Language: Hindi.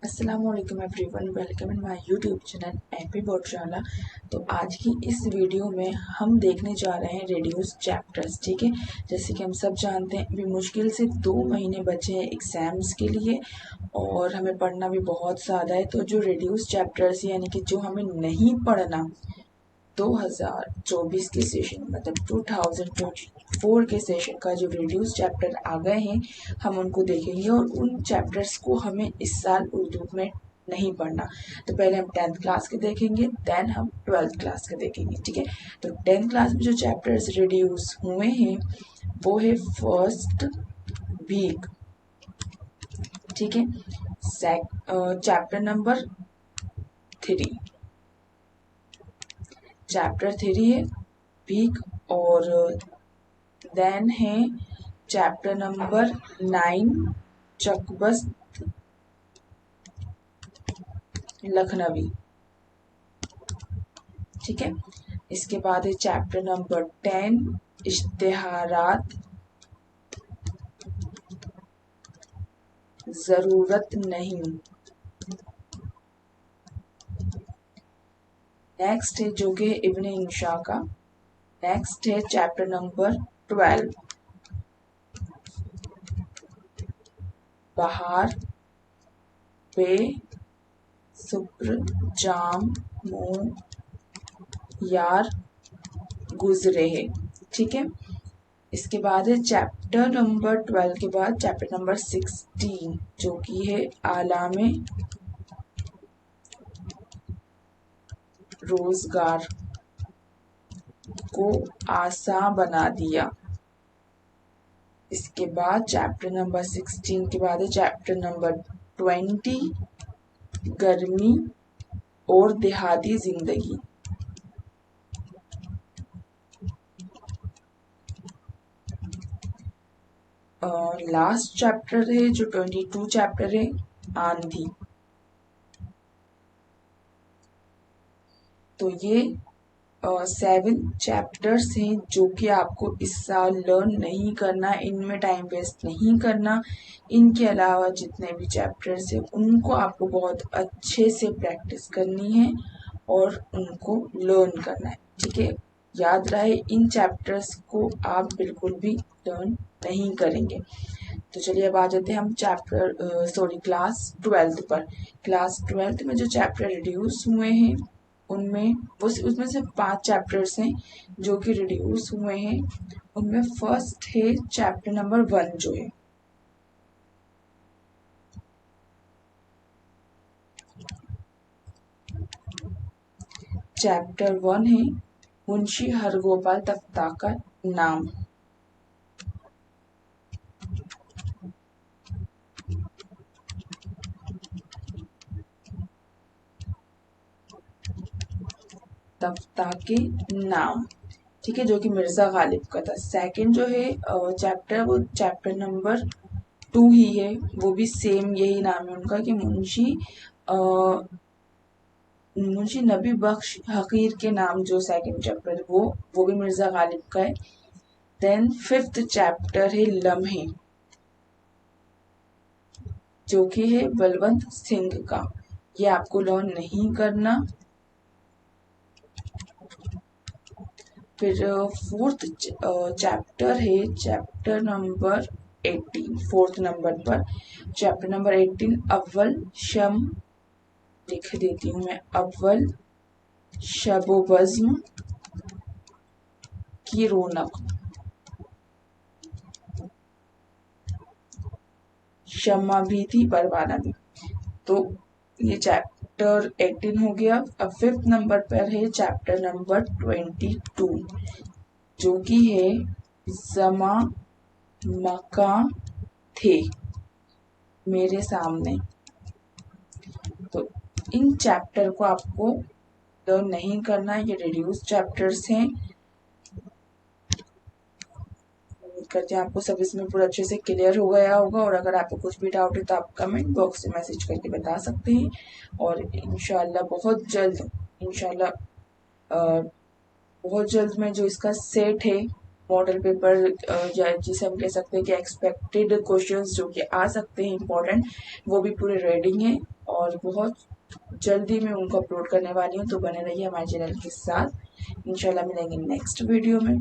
अस्सलामुअलैकुम everyone, welcome in my YouTube channel AP Botshala. तो आज की इस वीडियो में हम देखने जा रहे हैं रिड्यूस चैप्टर्स। ठीक है, जैसे कि हम सब जानते हैं अभी मुश्किल से 2 महीने बचे हैं एग्जाम्स के लिए और हमें पढ़ना भी बहुत ज़्यादा है। तो जो रिड्यूस चैप्टर्स यानी कि जो हमें नहीं पढ़ना 2024 के सेशन मतलब 2024 के सेशन का जो रिड्यूस चैप्टर आ गए हैं हम उनको देखेंगे और उन चैप्टर्स को हमें इस साल उर्दू में नहीं पढ़ना। तो पहले हम 10th क्लास के देखेंगे, देन हम 12th क्लास के देखेंगे। ठीक है, तो 10th क्लास में जो चैप्टर्स रिड्यूस हुए हैं वो है फर्स्ट वीक। ठीक है, चैप्टर नंबर 3, चैप्टर 3 है वीक। और देन है चैप्टर नंबर 9 चकबस्त लखनवी। ठीक है, इसके बाद है चैप्टर नंबर 10 इश्तिहारात जरूरत नहीं। नेक्स्ट है जो कि इब्ने इंशा का। नेक्स्ट है चैप्टर नंबर 12 बहार पे सुप्र जाम मुँह यार गुजरे है। ठीक है, इसके बाद है चैप्टर नंबर 12 के बाद चैप्टर नंबर 16 जो कि है आलामे रोजगार को आसान बना दिया। इसके बाद चैप्टर नंबर 16 के बाद है चैप्टर नंबर 20 गर्मी और देहाती जिंदगी। लास्ट चैप्टर है जो 22 चैप्टर है आंधी। तो ये 7 चैप्टर्स हैं जो कि आपको इस साल लर्न नहीं करना, इनमें टाइम वेस्ट नहीं करना। इनके अलावा जितने भी चैप्टर्स हैं उनको आपको बहुत अच्छे से प्रैक्टिस करनी है और उनको लर्न करना है। ठीक है, याद रहे इन चैप्टर्स को आप बिल्कुल भी लर्न नहीं करेंगे। तो चलिए अब आ जाते हैं हम क्लास 12th पर। क्लास 12th में जो चैप्टर रिड्यूस हुए हैं उनमें उसमें से 5 चैप्टर्स हैं जो कि रिड्यूस हुए हैं। उनमें फर्स्ट है चैप्टर नंबर 1 जो है चैप्टर 1 है मुंशी हरगोपाल तख्ता का नाम। तख्ता के नाम। ठीक है, जो कि मिर्जा गालिब का था। सेकंड जो है चैप्टर वो चैप्टर नंबर 2 ही है, वो भी सेम यही नाम है उनका कि मुंशी नबी बख्श हकीर के नाम। जो सेकंड चैप्टर वो भी मिर्जा गालिब का है। देन 5th चैप्टर है लम्हे जो कि है बलवंत सिंह का। ये आपको लर्न नहीं करना। फिर 4th चैप्टर है चैप्टर नंबर 18, 4th नंबर पर चैप्टर नंबर 18 अव्वल शम, लिख देती हूँ मैं, अव्वल शबो बज़्म की रौनक। शम्मा भी थी परवाना भी। तो ये चैप्टर 18 हो गया। अब 5th नंबर पर है चैप्टर नंबर 22 जो कि है जमा मका थे मेरे सामने। तो इन चैप्टर को आपको लर्न नहीं करना, ये रिड्यूस चैप्टर्स हैं। उम्मीद करते हैं आपको सब इसमें पूरा अच्छे से क्लियर हो गया होगा। और अगर आपको कुछ भी डाउट है तो आप कमेंट बॉक्स में मैसेज करके बता सकते हैं। और इंशाल्लाह बहुत जल्द में जो इसका सेट है मॉडल पेपर या जिसे हम कह सकते हैं कि एक्सपेक्टेड क्वेश्चंस जो कि आ सकते हैं इम्पोर्टेंट, वो भी पूरे रेडी हैं और बहुत जल्दी मैं उनको अपलोड करने वाली हूँ, तो बने रहिए हमारे चैनल के साथ। इंशाल्लाह मिलेंगे नेक्स्ट वीडियो में।